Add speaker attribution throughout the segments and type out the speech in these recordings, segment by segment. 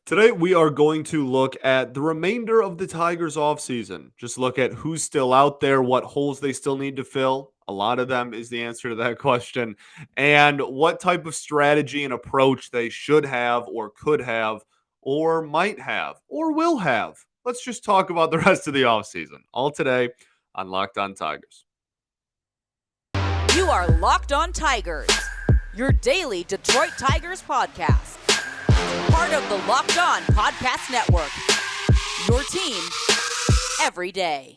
Speaker 1: Today, we are going to look at the remainder of the Tigers offseason. Just look at who's still out there, what holes they still need to fill. A lot of them is the answer to that question. And what type of strategy and approach they should have, or could have, or might have, or will have. Let's just talk about the rest of the offseason. All today on Locked On Tigers.
Speaker 2: You are Locked On Tigers, your daily Detroit Tigers podcast. Part of the Locked On Podcast Network, your team every day.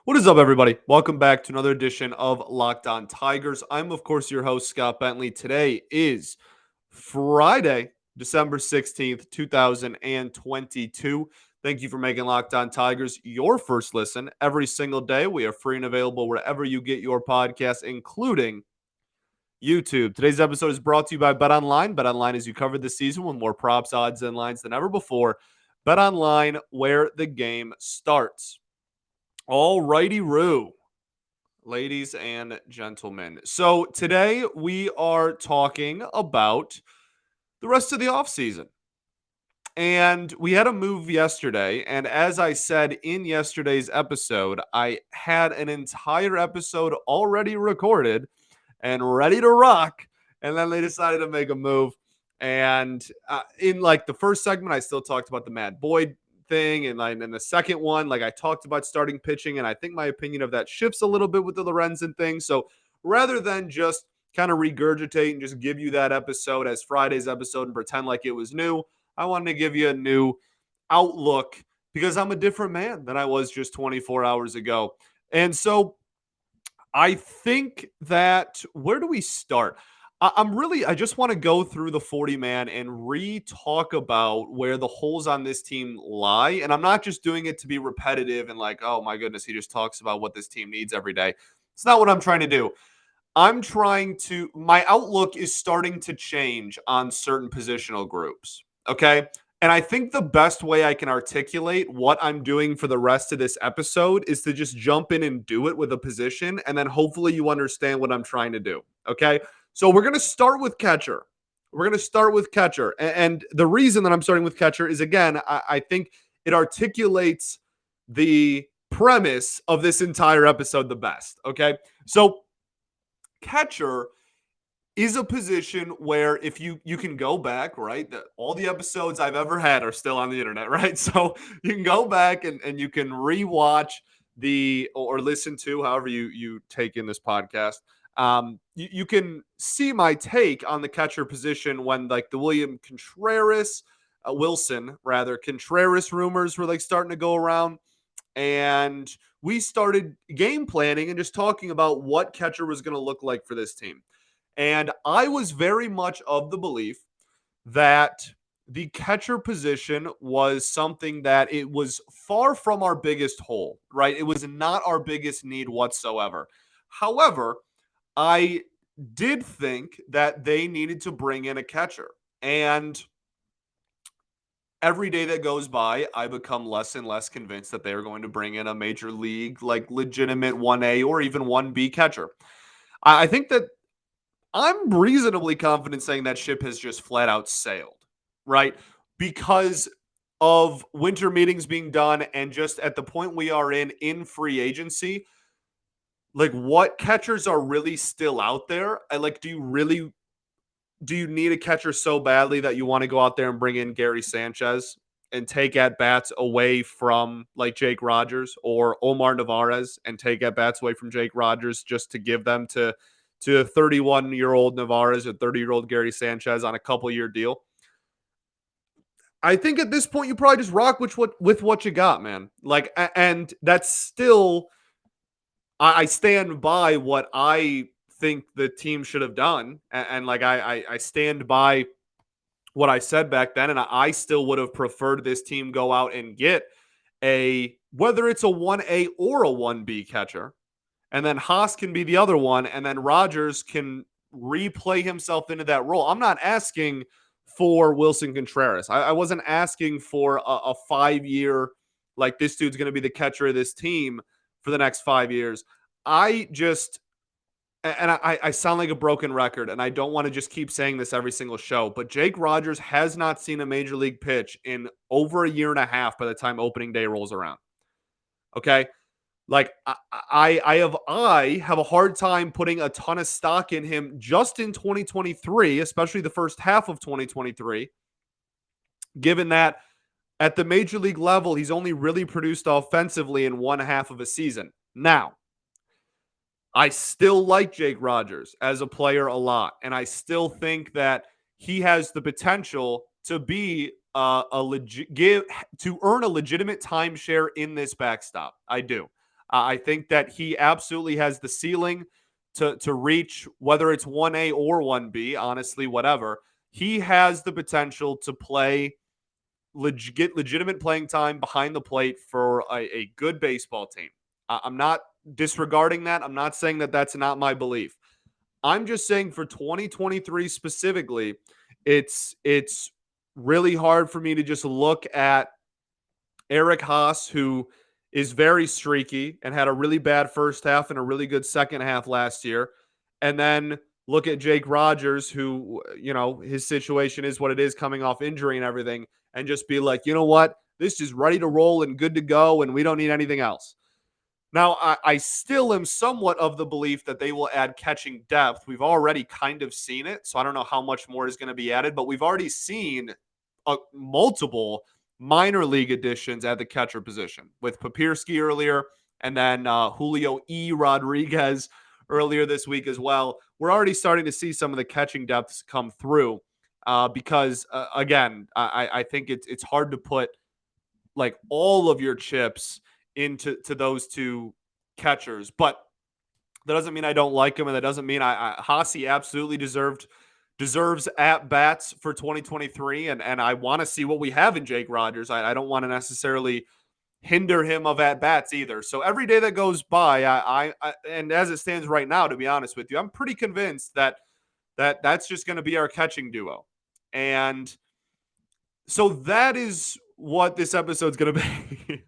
Speaker 1: What is up, everybody? Welcome back to another edition of Locked On Tigers. I'm, of course, your host, Scott Bentley. Today is Friday, December 16th, 2022. Thank you for making Locked On Tigers your first listen every single day. We are free and available wherever you get your podcasts, including YouTube. Today's episode is brought to you by BetOnline. BetOnline, as you covered this season with more props, odds, and lines than ever before. BetOnline, where the game starts. All righty, Roo. Ladies and gentlemen. So today we are talking about the rest of the offseason. And we had a move yesterday. And as I said in yesterday's episode, I had an entire episode already recorded and ready to rock. And then they decided to make a move. And in like the first segment, I still talked about the Matt Boyd thing. And in the second one, like I talked about starting pitching. And I think my opinion of that shifts a little bit with the Lorenzen thing. So rather than just kind of regurgitate and just give you that episode as Friday's episode and pretend like it was new, I wanted to give you a new outlook because I'm a different man than I was just 24 hours ago. And so I think that where do we start? I just want to go through the 40-man and re-talk about where the holes on this team lie. And I'm not just doing it to be repetitive and like, oh my goodness, he just talks about what this team needs every day. It's not what I'm trying to do. My outlook is starting to change on certain positional groups. Okay. And I think the best way I can articulate what I'm doing for the rest of this episode is to just jump in and do it with a position. And then hopefully you understand what I'm trying to do. Okay. So we're going to start with catcher. And the reason that I'm starting with catcher is, again, I think it articulates the premise of this entire episode the best. Okay. So catcher is a position where if you can go back, right? All the episodes I've ever had are still on the internet, right? So you can go back and you can rewatch or listen to, however you take in this podcast. You can see my take on the catcher position when like the Wilson Contreras rumors were like starting to go around. And we started game planning and just talking about what catcher was going to look like for this team. And I was very much of the belief that the catcher position was something that it was far from our biggest hole, right? It was not our biggest need whatsoever. However, I did think that they needed to bring in a catcher. And every day that goes by, I become less and less convinced that they are going to bring in a major league, like legitimate 1A or even 1B catcher. I think that I'm reasonably confident saying that ship has just flat out sailed, right? Because of winter meetings being done and just at the point we are in free agency, like what catchers are really still out there? Do you need a catcher so badly that you want to go out there and bring in Gary Sanchez and take at bats away from like Jake Rogers or Omar Narvaez and take at bats away from Jake Rogers just to give them to 31-year-old Narvaez or 30-year-old Gary Sanchez on a couple-year deal? I think at this point you probably just rock with what you got, man. Like, and that's still, I stand by what I think the team should have done, and like I stand by what I said back then, and I still would have preferred this team go out and get whether it's a 1A or a 1B catcher. And then Haas can be the other one. And then Rogers can replay himself into that role. I'm not asking for Wilson Contreras. I wasn't asking for a 5-year, like this dude's going to be the catcher of this team for the next 5 years. I just, and I sound like a broken record, and I don't want to just keep saying this every single show, but Jake Rogers has not seen a major league pitch in over a year and a half by the time opening day rolls around. Okay. Like I have a hard time putting a ton of stock in him just in 2023, especially the first half of 2023, given that at the major league level, he's only really produced offensively in one half of a season. Now, I still like Jake Rogers as a player a lot, and I still think that he has the potential to be to earn a legitimate timeshare in this backstop. I do. I think that he absolutely has the ceiling to reach, whether it's 1A or 1B, honestly, whatever. He has the potential to get legitimate playing time behind the plate for a good baseball team. I'm not disregarding that. I'm not saying that that's not my belief. I'm just saying for 2023 specifically, it's really hard for me to just look at Eric Haas, who is very streaky and had a really bad first half and a really good second half last year, and then look at Jake Rogers, who, his situation is what it is coming off injury and everything, and just be like, you know what? This is ready to roll and good to go, and we don't need anything else. Now, I still am somewhat of the belief that they will add catching depth. We've already kind of seen it, so I don't know how much more is going to be added, but we've already seen multiple minor league additions at the catcher position with Papirski earlier, and then Julio E. Rodriguez earlier this week as well. We're already starting to see some of the catching depths come through because, again, I think it's hard to put like all of your chips into those two catchers. But that doesn't mean I don't like him, and that doesn't mean Hossie absolutely deserves at bats for 2023, and I want to see what we have in Jake Rogers. I don't want to necessarily hinder him of at bats either. So every day that goes by, I and as it stands right now, to be honest with you, I'm pretty convinced that's just going to be our catching duo, and so that is what this episode's going to be.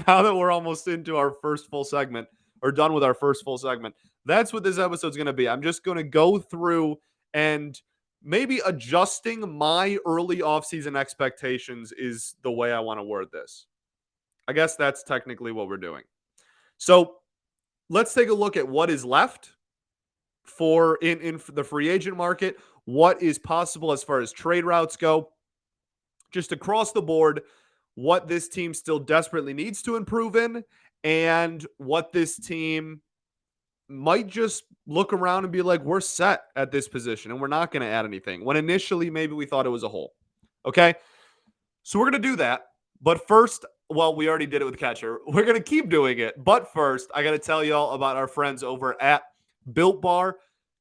Speaker 1: Now that we're almost into our first full segment, or done with our first full segment, that's what this episode's going to be. I'm just going to go through and maybe adjusting my early offseason expectations is the way I want to word this. I guess that's technically what we're doing. So let's take a look at what is left for in the free agent market, what is possible as far as trade routes go. Just across the board, what this team still desperately needs to improve in, and what this team might just look around and be like, we're set at this position and we're not going to add anything, when initially maybe we thought it was a hole. Okay. So we're going to do that. But first, well, we already did it with catcher. We're going to keep doing it. But first, I got to tell y'all about our friends over at Built Bar.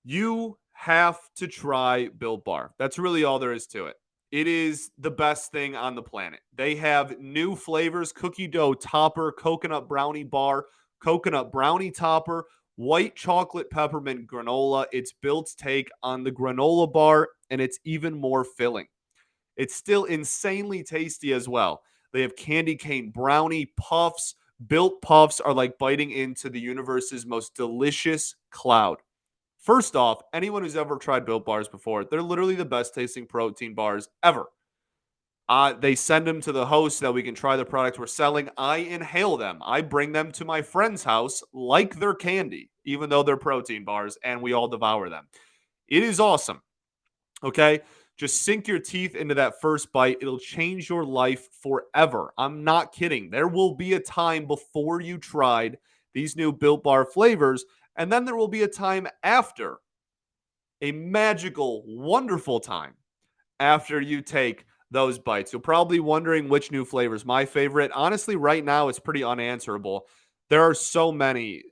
Speaker 1: You have to try Built Bar. That's really all there is to it. It is the best thing on the planet. They have new flavors: cookie dough topper, coconut brownie bar, coconut brownie topper, white chocolate peppermint granola. It's Built's take on the granola bar, and it's even more filling. It's still insanely tasty as well. They have candy cane brownie puffs. Built puffs are like biting into the universe's most delicious cloud. First off, anyone who's ever tried Built Bars before, they're literally the best tasting protein bars ever. They send them to the host so that we can try the products we're selling. I inhale them. I bring them to my friend's house like they're candy, even though they're protein bars, and we all devour them. It is awesome. Okay? Just sink your teeth into that first bite. It'll change your life forever. I'm not kidding. There will be a time before you tried these new Built Bar flavors, and then there will be a time after, a magical, wonderful time after you take those bites. You're probably wondering which new flavor is my favorite. Honestly, right now, it's pretty unanswerable. There are so many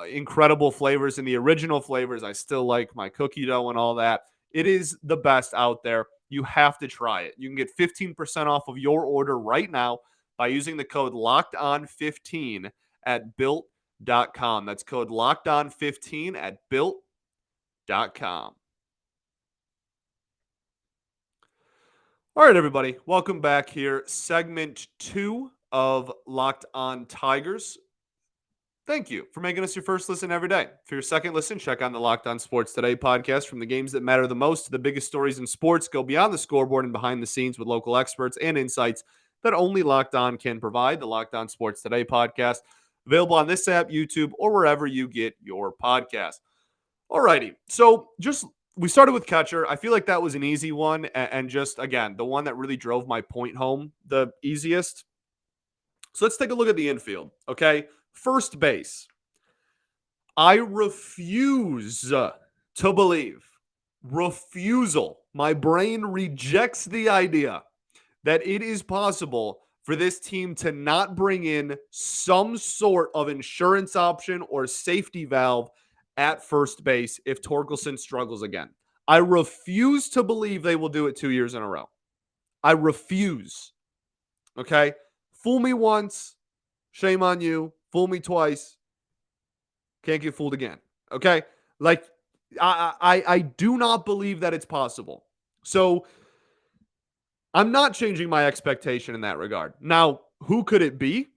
Speaker 1: incredible flavors in the original flavors. I still like my cookie dough and all that. It is the best out there. You have to try it. You can get 15% off of your order right now by using the code LOCKEDON15 at built.com. That's code LOCKEDON15 at built.com. All right, everybody. Welcome back here. Segment 2 of Locked On Tigers. Thank you for making us your first listen every day. For your second listen, check on the Locked On Sports Today podcast. From the games that matter the most to the biggest stories in sports, go beyond the scoreboard and behind the scenes with local experts and insights that only Locked On can provide. The Locked On Sports Today podcast, available on this app, YouTube, or wherever you get your podcast. Alrighty, so we started with catcher. I feel like that was an easy one, and just again, the one that really drove my point home the easiest. So let's take a look at the infield, okay? First base. I refuse to believe, refusal. My brain rejects the idea that it is possible for this team to not bring in some sort of insurance option or safety valve at first base if Torkelson struggles again. I refuse to believe they will do it 2 years in a row. I refuse. Okay? Fool me once, shame on you. Fool me twice, can't get fooled again. Okay? Like, I do not believe that it's possible. So I'm not changing my expectation in that regard. Now, who could it be?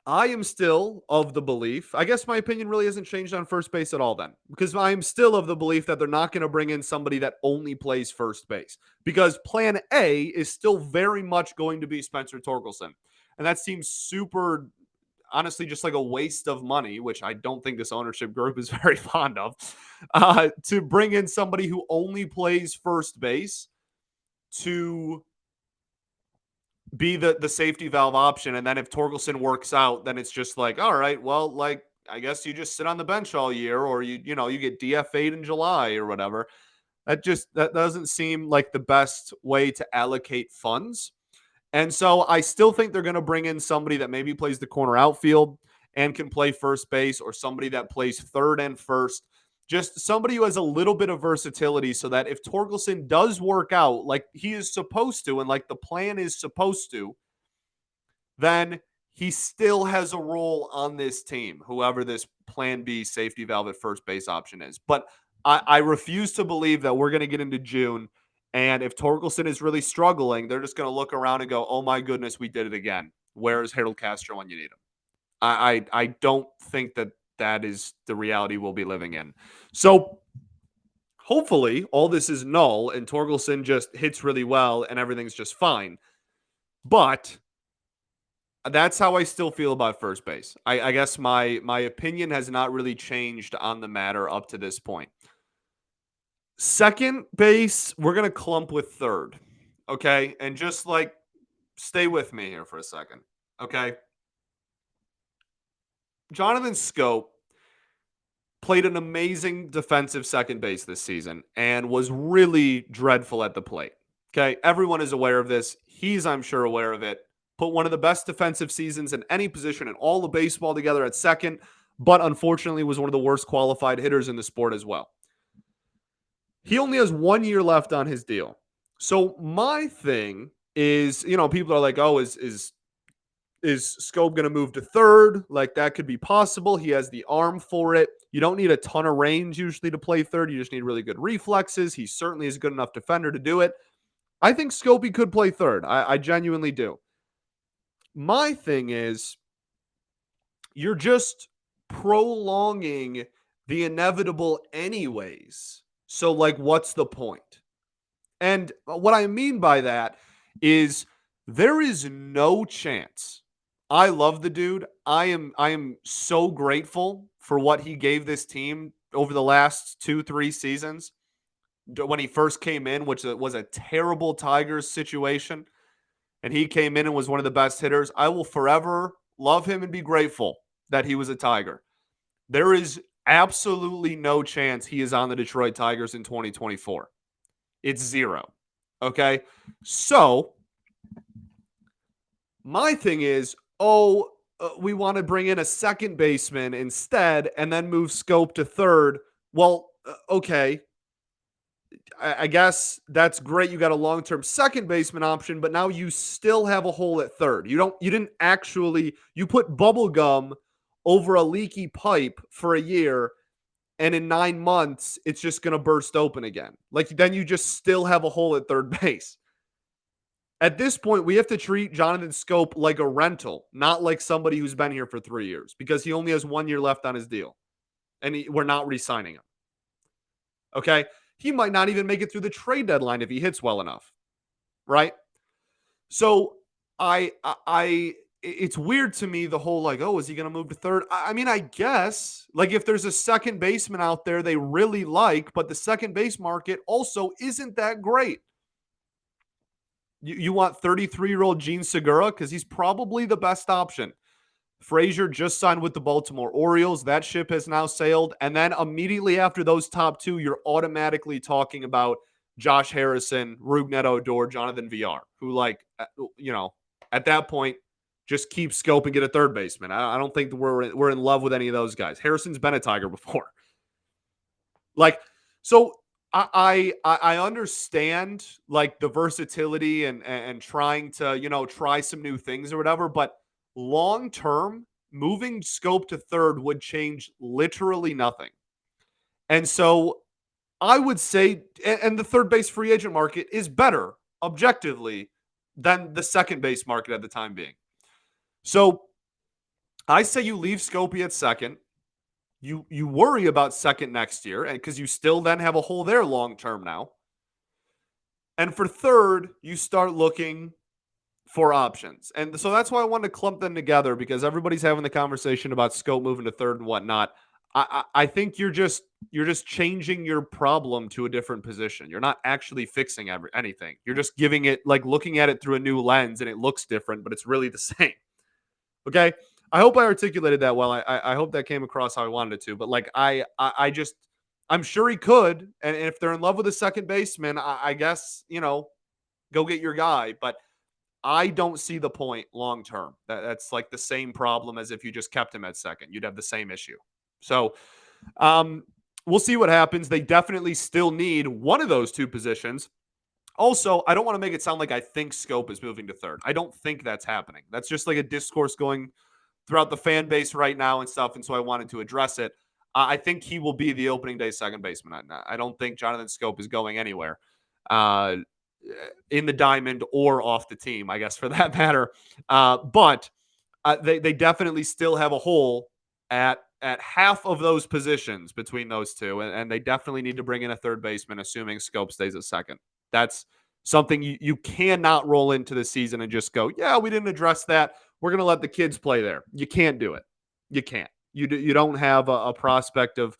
Speaker 1: I am still of the belief, I guess my opinion really hasn't changed on first base at all then, because I am still of the belief that they're not going to bring in somebody that only plays first base, because plan A is still very much going to be Spencer Torkelson. And that seems super, honestly, just like a waste of money, which I don't think this ownership group is very fond of, to bring in somebody who only plays first base to be the safety valve option. And then if Torkelson works out, then it's just like, all right, well, like, I guess you just sit on the bench all year, or you get DFA'd in July or whatever. That doesn't seem like the best way to allocate funds. And so I still think they're going to bring in somebody that maybe plays the corner outfield and can play first base, or somebody that plays third and first. Just somebody who has a little bit of versatility, so that if Torkelson does work out like he is supposed to and like the plan is supposed to, then he still has a role on this team, whoever this plan B safety valve at first base option is. But I refuse to believe that we're going to get into June, and if Torkelson is really struggling, they're just going to look around and go, oh my goodness, we did it again. Where is Harold Castro when you need him? I don't think that is the reality we'll be living in. So hopefully all this is null and Torkelson just hits really well and everything's just fine. But that's how I still feel about first base. I guess my opinion has not really changed on the matter up to this point. Second base, we're going to clump with third. Okay? And just like, stay with me here for a second. Okay? Jonathan Scope played an amazing defensive second base this season and was really dreadful at the plate. Okay? Everyone is aware of this. He's, I'm sure, aware of it. Put one of the best defensive seasons in any position in all of baseball together at second, but unfortunately was one of the worst qualified hitters in the sport as well. He only has 1 year left on his deal. So my thing is, people are like, oh, is Scope going to move to third? Like, that could be possible. He has the arm for it. You don't need a ton of range usually to play third. You just need really good reflexes. He certainly is a good enough defender to do it. I think Scopey could play third. I genuinely do. My thing is, you're just prolonging the inevitable anyways. So, like, what's the point? And what I mean by that is there is no chance. I love the dude. I am so grateful for what he gave this team over the last 2-3 seasons. When he first came in, which was a terrible Tigers situation, and he came in and was one of the best hitters, I will forever love him and be grateful that he was a Tiger. There is absolutely no chance he is on the Detroit Tigers in 2024. It's zero. Okay? So, my thing is, we want to bring in a second baseman instead and then move Scope to third. Well, okay. I guess that's great. You got a long-term second baseman option, but now you still have a hole at third. You put bubble gum over a leaky pipe for a year, and in 9 months, it's just going to burst open again. Like, then you just still have a hole at third base. At this point, we have to treat Jonathan Scope like a rental, not like somebody who's been here for 3 years, because he only has 1 year left on his deal, and we're not re-signing him. Okay, he might not even make it through the trade deadline if he hits well enough, right? So it's weird to me, the whole like, oh, is he going to move to third? I mean, I guess like if there's a second baseman out there they really like, but the second base market also isn't that great. You want 33-year-old Gene Segura because he's probably the best option. Frazier just signed with the Baltimore Orioles. That ship has now sailed. And then immediately after those top two, you're automatically talking about Josh Harrison, Rougned Odor, Jonathan VR, who, like, at that point, just keep scope and get a third baseman. I don't think we're in love with any of those guys. Harrison's been a Tiger before. Like, so I understand like the versatility and trying to, try some new things or whatever, but long term, moving scope to third would change literally nothing. And so I would say, and the third base free agent market is better objectively than the second base market at the time being. So I say you leave Scopey at second. You worry about second next year, and because you still then have a hole there long term now. And for third, you start looking for options. And so that's why I wanted to clump them together, because everybody's having the conversation about Scope moving to third and whatnot. I think you're just changing your problem to a different position. You're not actually fixing anything. You're just giving it, like, looking at it through a new lens, and it looks different, but it's really the same. Okay. I hope I articulated that well. I hope that came across how I wanted it to. But like I'm sure he could. And if they're in love with a second baseman, I guess, go get your guy. But I don't see the point long term. That's like the same problem as if you just kept him at second. You'd have the same issue. So we'll see what happens. They definitely still need one of those two positions. Also, I don't want to make it sound like I think Scope is moving to third. I don't think that's happening. That's just like a discourse going throughout the fan base right now and stuff. And so I wanted to address it. I think he will be the opening day second baseman. I don't think Jonathan Scope is going anywhere in the diamond or off the team, I guess, for that matter. But they definitely still have a hole at half of those positions between those two. And they definitely need to bring in a third baseman, assuming Scope stays at second. That's something you cannot roll into the season and just go, yeah, we didn't address that. We're going to let the kids play there. You can't do it. You can't. You don't have a prospect of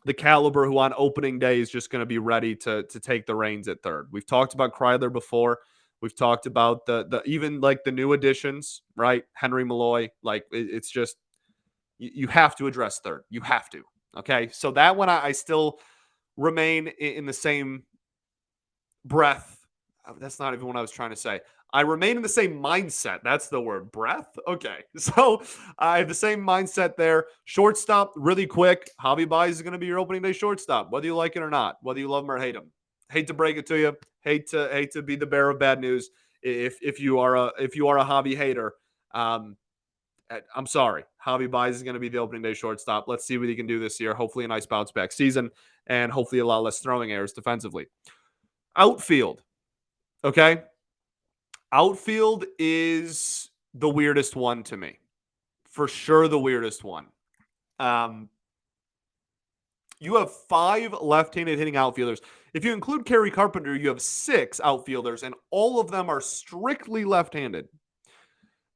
Speaker 1: the caliber who on opening day is just going to be ready to take the reins at third. We've talked about Kryler before. We've talked about the even like the new additions, right? Henry Malloy. Like it's just you have to address third. You have to. Okay, so that one I still remain in the same breath. That's not even what I was trying to say. I remain in the same mindset. That's the word. Breath? Okay. So I have the same mindset there. Shortstop, really quick. Javi Baez is going to be your opening day shortstop, whether you like it or not, whether you love him or hate him. Hate to break it to you. Hate to be the bearer of bad news. If you are a Javi hater, I'm sorry. Javi Baez is going to be the opening day shortstop. Let's see what he can do this year. Hopefully a nice bounce back season, and hopefully a lot less throwing errors defensively. Outfield. Okay. Outfield is the weirdest one to me. For sure the weirdest one. You have 5 left-handed hitting outfielders. If you include Kerry Carpenter, you have 6 outfielders, and all of them are strictly left-handed.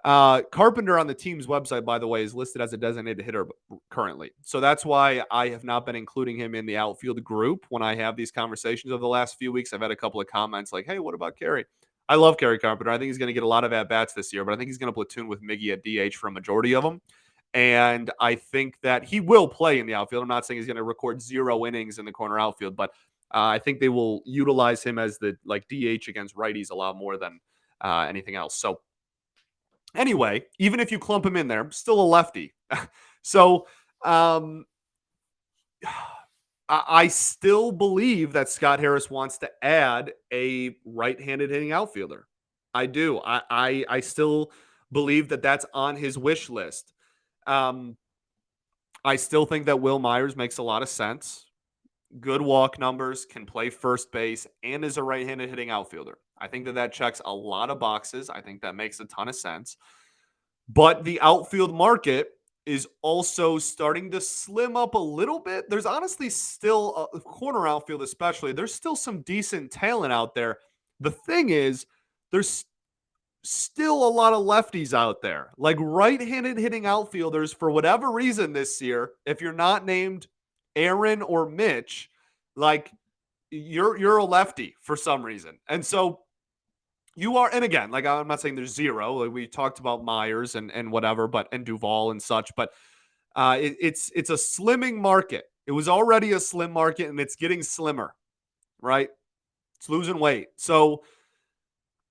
Speaker 1: Carpenter on the team's website, by the way, is listed as a designated hitter currently. So that's why I have not been including him in the outfield group when I have these conversations over the last few weeks. I've had a couple of comments like, hey, what about Kerry? I love Kerry Carpenter. I think he's going to get a lot of at-bats this year, but I think he's going to platoon with Miggy at DH for a majority of them. And I think that he will play in the outfield. I'm not saying he's going to record 0 innings in the corner outfield, but I think they will utilize him as the DH against righties a lot more than anything else. So anyway, even if you clump him in there, still a lefty. So I still believe that Scott Harris wants to add a right-handed hitting outfielder. I do. I still believe that that's on his wish list. I still think that Will Myers makes a lot of sense. Good walk numbers, can play first base, and is a right-handed hitting outfielder. I think that checks a lot of boxes. I think that makes a ton of sense. But the outfield market is also starting to slim up a little bit. There's honestly still a corner outfield, especially. There's still some decent talent out there. The thing is, there's still a lot of lefties out there. Like right-handed hitting outfielders, for whatever reason this year, if you're not named Aaron or Mitch, like you're a lefty for some reason. And so you are, and again, like I'm not saying there's zero. Like we talked about Myers and whatever, but and Duvall and such, but it's a slimming market. It was already a slim market, and it's getting slimmer, right? It's losing weight. So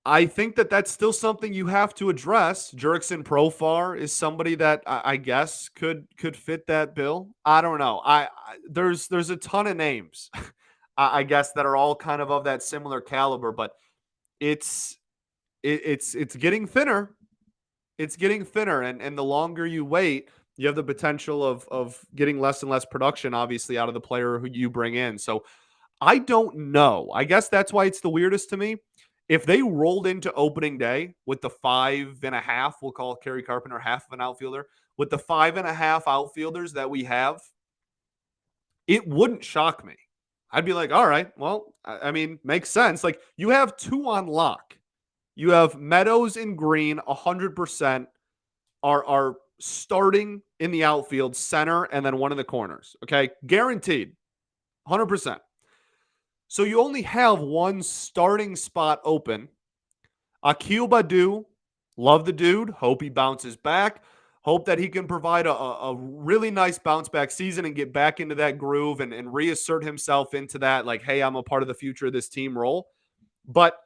Speaker 1: I think that's still something you have to address. Jurickson Profar is somebody that I guess could fit that bill. I don't know. There's a ton of names, I guess, that are all kind of that similar caliber, but it's it's getting thinner. It's getting thinner, and the longer you wait, you have the potential of getting less and less production, obviously, out of the player who you bring in. So I don't know. I guess that's why it's the weirdest to me. If they rolled into opening day with the 5.5, we'll call Kerry Carpenter half of an outfielder, with the 5.5 outfielders that we have, it wouldn't shock me. I'd be like, all right, well, I mean, makes sense. Like you have two on lock. You have Meadows and Green 100% are starting in the outfield, center, and then one in the corners. Okay, guaranteed, 100%. So you only have one starting spot open. Akil Badu, love the dude. Hope he bounces back. Hope that he can provide a really nice bounce back season and get back into that groove and reassert himself into that, like, hey, I'm a part of the future of this team role. But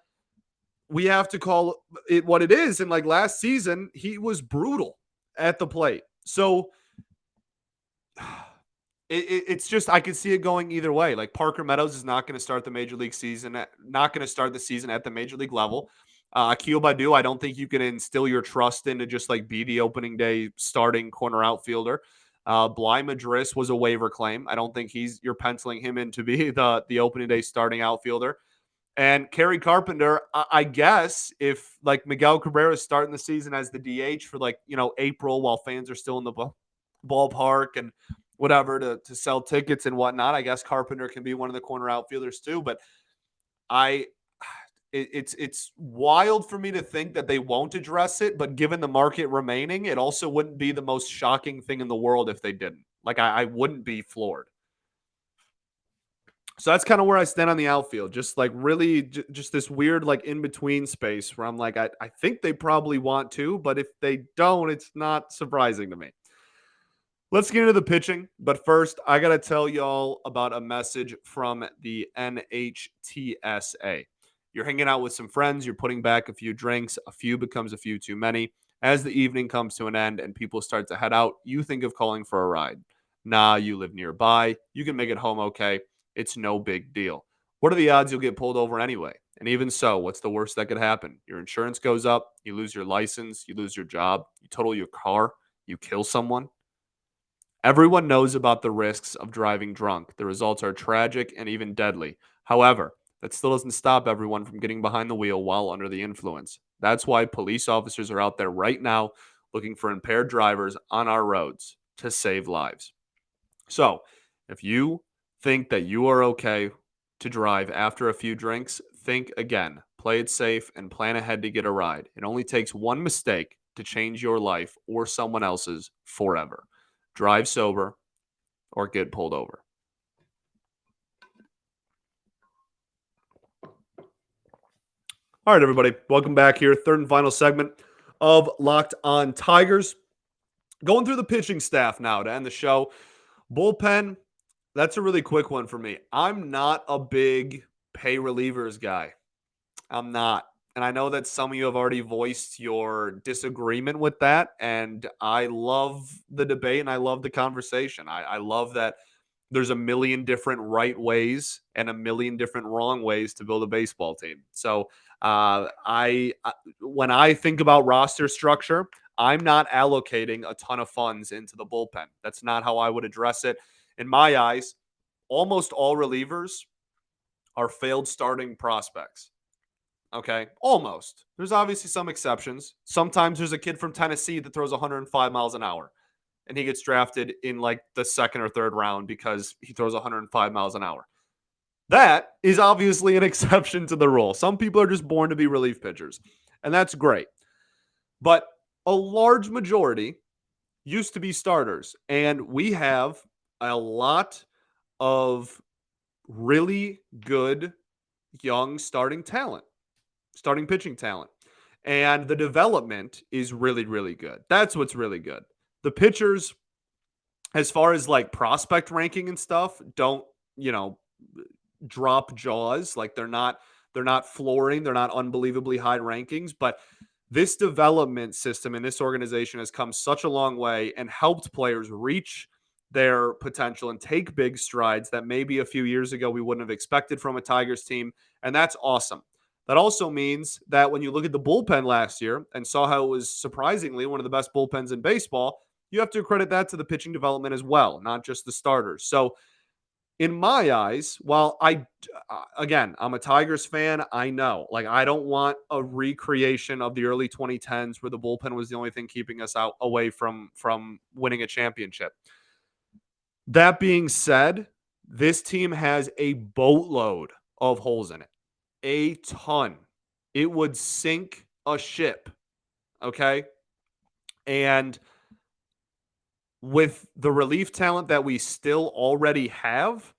Speaker 1: we have to call it what it is. And like last season, he was brutal at the plate. So it's just, I can see it going either way. Like Parker Meadows is not going to start the major league season, not going to start the season at the major league level. Akil Badu, I don't think you can instill your trust in to just like be the opening day starting corner outfielder. Bly Madris was a waiver claim. I don't think you're penciling him in to be the opening day starting outfielder. And Kerry Carpenter, I guess if like Miguel Cabrera is starting the season as the DH for like, April while fans are still in the ballpark and whatever to sell tickets and whatnot, I guess Carpenter can be one of the corner outfielders too. But it's wild for me to think that they won't address it. But given the market remaining, it also wouldn't be the most shocking thing in the world if they didn't. Like I wouldn't be floored. So that's kind of where I stand on the outfield. Just like really just this weird like in between space where I'm like, I think they probably want to, but if they don't, it's not surprising to me. Let's get into the pitching. But first, I got to tell y'all about a message from the NHTSA. You're hanging out with some friends, you're putting back a few drinks, a few becomes a few too many. As the evening comes to an end and people start to head out, you think of calling for a ride. Nah, you live nearby. You can make it home okay. It's no big deal. What are the odds you'll get pulled over anyway? And even so, what's the worst that could happen? Your insurance goes up, you lose your license, you lose your job, you total your car, you kill someone. Everyone knows about the risks of driving drunk. The results are tragic and even deadly. However, that still doesn't stop everyone from getting behind the wheel while under the influence. That's why police officers are out there right now looking for impaired drivers on our roads to save lives. So, if you think that you are okay to drive after a few drinks, think again. Play it safe and plan ahead to get a ride. It only takes one mistake to change your life or someone else's forever. Drive sober or get pulled over. All right, everybody. Welcome back here. Third and final segment of Locked On Tigers. Going through the pitching staff now to end the show. Bullpen, that's a really quick one for me. I'm not a big pay relievers guy. I'm not. And I know that some of you have already voiced your disagreement with that. And I love the debate and I love the conversation. I love that there's a million different right ways and a million different wrong ways to build a baseball team. So when I think about roster structure, I'm not allocating a ton of funds into the bullpen. That's not how I would address it. In my eyes, almost all relievers are failed starting prospects. Okay, almost. There's obviously some exceptions. Sometimes there's a kid from Tennessee that throws 105 miles an hour and he gets drafted in like the second or third round because he throws 105 miles an hour. That is obviously an exception to the rule. Some people are just born to be relief pitchers, and that's great. But a large majority used to be starters, and we have a lot of really good young starting pitching talent. And the development is really, really good. That's what's really good. The pitchers, as far as like prospect ranking and stuff, don't, you know, drop jaws. Like they're not flooring, they're not unbelievably high rankings, but this development system in this organization has come such a long way and helped players reach their potential and take big strides that maybe a few years ago we wouldn't have expected from a Tigers team. And that's awesome. That also means that when you look at the bullpen last year and saw how it was surprisingly one of the best bullpens in baseball, you have to credit that to the pitching development as well, not just the starters. So in my eyes, while again, I'm a Tigers fan, I know. Like, I don't want a recreation of the early 2010s where the bullpen was the only thing keeping us out away from winning a championship. That being said, this team has a boatload of holes in it. A ton. It would sink a ship. Okay? And with the relief talent that we still already have,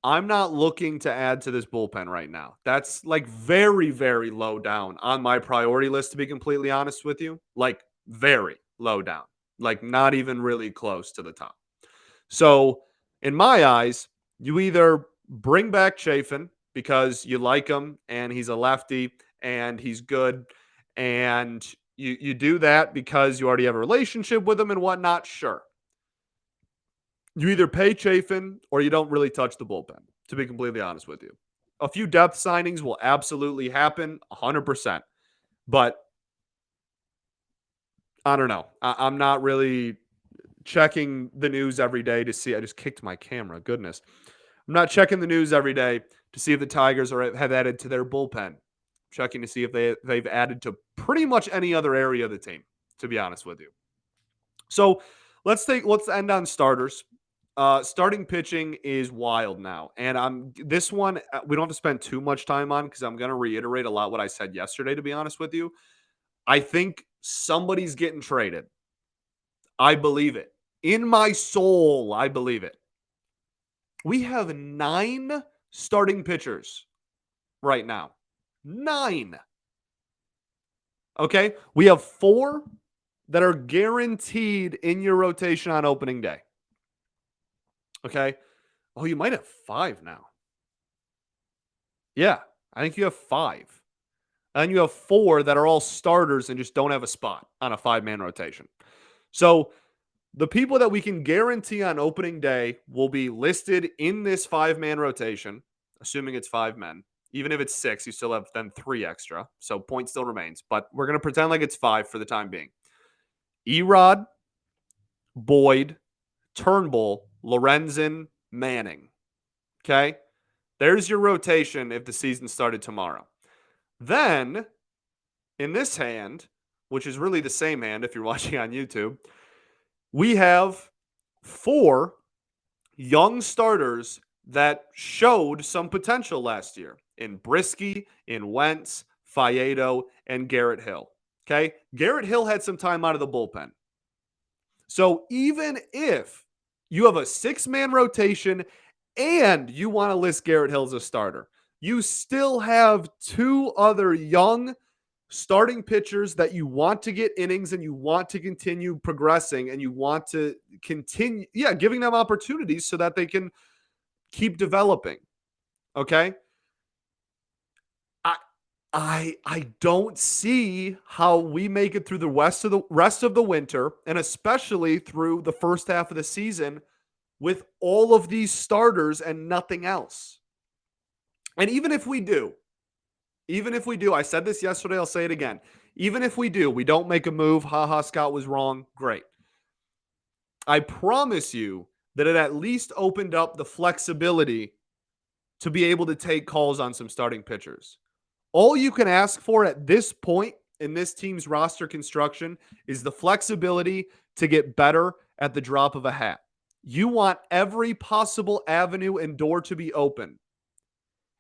Speaker 1: I'm not looking to add to this bullpen right now. That's like very, very low down on my priority list, to be completely honest with you. Like very low down, like not even really close to the top. So, in my eyes, you either bring back Chafin because you like him and he's a lefty and he's good, and you do that because you already have a relationship with him and whatnot. Sure, you either pay Chafin or you don't really touch the bullpen, to be completely honest with you. A few depth signings will absolutely happen, 100%. But I don't know. I'm not really checking the news every day to see. I just kicked my camera. Goodness. I'm not checking the news every day to see if the Tigers have added to their bullpen. Checking to see if they've added to pretty much any other area of the team, to be honest with you. So let's end on starters. Starting pitching is wild now, and this one we don't have to spend too much time on because I'm going to reiterate a lot what I said yesterday. To be honest with you, I think somebody's getting traded. I believe it in my soul. I believe it. We have 9 starting pitchers right now. 9. Okay, we have 4 that are guaranteed in your rotation on opening day. Okay. Oh, you might have 5 now. Yeah, I think you have 5. And you have 4 that are all starters and just don't have a spot on a 5-man rotation. So the people that we can guarantee on opening day will be listed in this 5-man rotation, assuming it's 5 men. Even if it's 6, you still have then 3 extra. So point still remains. But we're going to pretend like it's 5 for the time being. Erod, Boyd, Turnbull, Lorenzen, Manning. Okay? There's your rotation if the season started tomorrow. Then, in this hand, which is really the same hand if you're watching on YouTube, we have 4 young starters that showed some potential last year in Brisky, in Wentz, Faedo, and Garrett Hill. Okay? Garrett Hill had some time out of the bullpen. So even if you have a 6-man rotation and you want to list Garrett Hill as a starter, you still have 2 other young starting pitchers that you want to get innings and you want to continue progressing and you want to continue, giving them opportunities so that they can keep developing. Okay. I don't see how we make it through the rest of the winter and especially through the first half of the season with all of these starters and nothing else. And even if we do, I said this yesterday, I'll say it again. Even if we do, we don't make a move. Scott was wrong. Great. I promise you that it at least opened up the flexibility to be able to take calls on some starting pitchers. All you can ask for at this point in this team's roster construction is the flexibility to get better at the drop of a hat. You want every possible avenue and door to be open.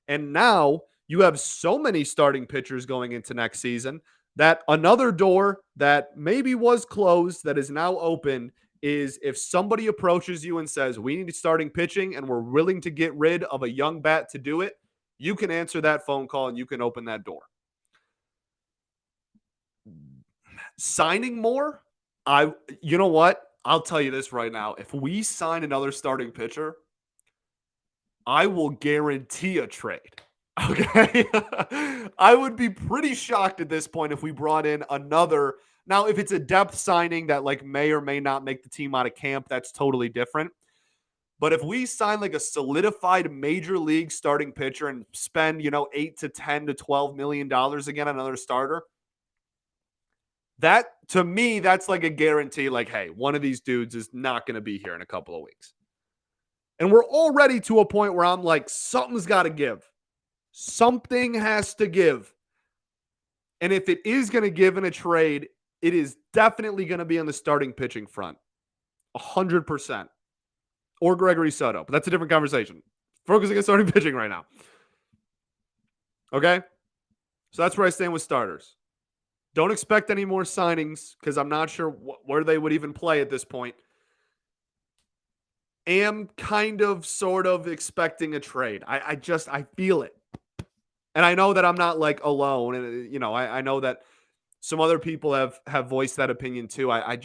Speaker 1: And now you have so many starting pitchers going into next season that another door that maybe was closed that is now open is if somebody approaches you and says, we need starting pitching and we're willing to get rid of a young bat to do it, you can answer that phone call and you can open that door. Signing more, you know what? I'll tell you this right now. If we sign another starting pitcher, I will guarantee a trade. Okay. I would be pretty shocked at this point if we brought in another. Now, if it's a depth signing that like may or may not make the team out of camp, that's totally different. But if we sign like a solidified major league starting pitcher and spend, 8 to 10 to $12 million again on another starter, that to me, that's like a guarantee. Like, hey, one of these dudes is not going to be here in a couple of weeks. And we're already to a point where I'm like, something's got to give. Something has to give. And if it is going to give in a trade, it is definitely going to be on the starting pitching front. 100%. Or Gregory Soto. But that's a different conversation. Focusing on starting pitching right now. Okay? So that's where I stand with starters. Don't expect any more signings because I'm not sure where they would even play at this point. Am kind of sort of expecting a trade. I feel it. And I know that I'm not like alone. And, I know that some other people have voiced that opinion too. I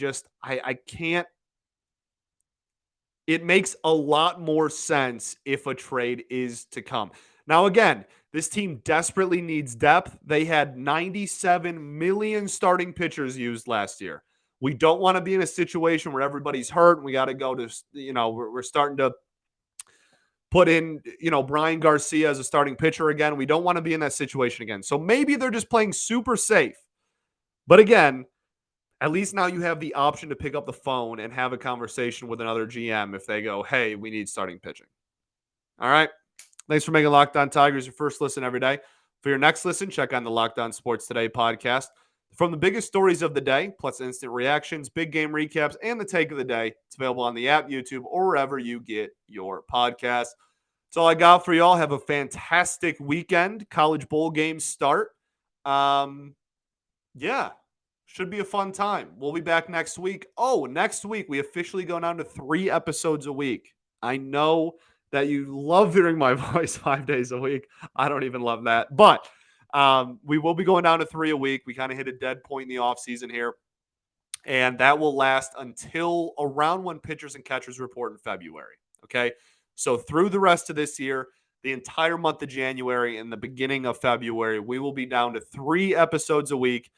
Speaker 1: can't. It makes a lot more sense if a trade is to come. Now, again, this team desperately needs depth. They had 97 million starting pitchers used last year. We don't want to be in a situation where everybody's hurt and we got to go to, we're starting to put in, Brian Garcia as a starting pitcher again. We don't want to be in that situation again. So maybe they're just playing super safe. But again, at least now you have the option to pick up the phone and have a conversation with another GM if they go, hey, we need starting pitching. All right. Thanks for making Locked On Tigers your first listen every day. For your next listen, check on the Locked On Sports Today podcast. From the biggest stories of the day, plus instant reactions, big game recaps, and the take of the day, it's available on the app, YouTube, or wherever you get your podcast. That's all I got for y'all. Have a fantastic weekend. College bowl games start. Yeah. Should be a fun time. We'll be back next week. Oh, next week we officially go down to 3 episodes a week. I know that you love hearing my voice 5 days a week. I don't even love that. But we will be going down to 3 a week. We kind of hit a dead point in the offseason here. And that will last until around when pitchers and catchers report in February. Okay. So through the rest of this year, the entire month of January and the beginning of February, we will be down to 3 episodes a week.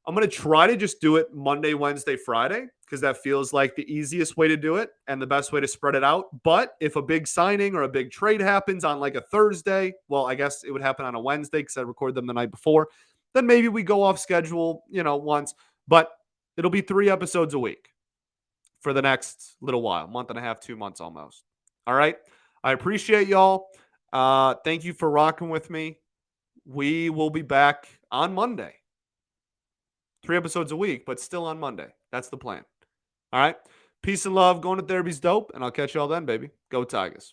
Speaker 1: I'm going to try to just do it Monday, Wednesday, Friday, because that feels like the easiest way to do it and the best way to spread it out. But if a big signing or a big trade happens on like a Thursday, well, I guess it would happen on a Wednesday because I recorded them the night before, then maybe we go off schedule, once. But it'll be 3 episodes a week for the next little while, month and a half, 2 months almost. All right. I appreciate y'all. Thank you for rocking with me. We will be back on Monday. 3 episodes a week, but still on Monday. That's the plan. All right. Peace and love. Going to therapy's dope, and I'll catch y'all then, baby. Go Tigers.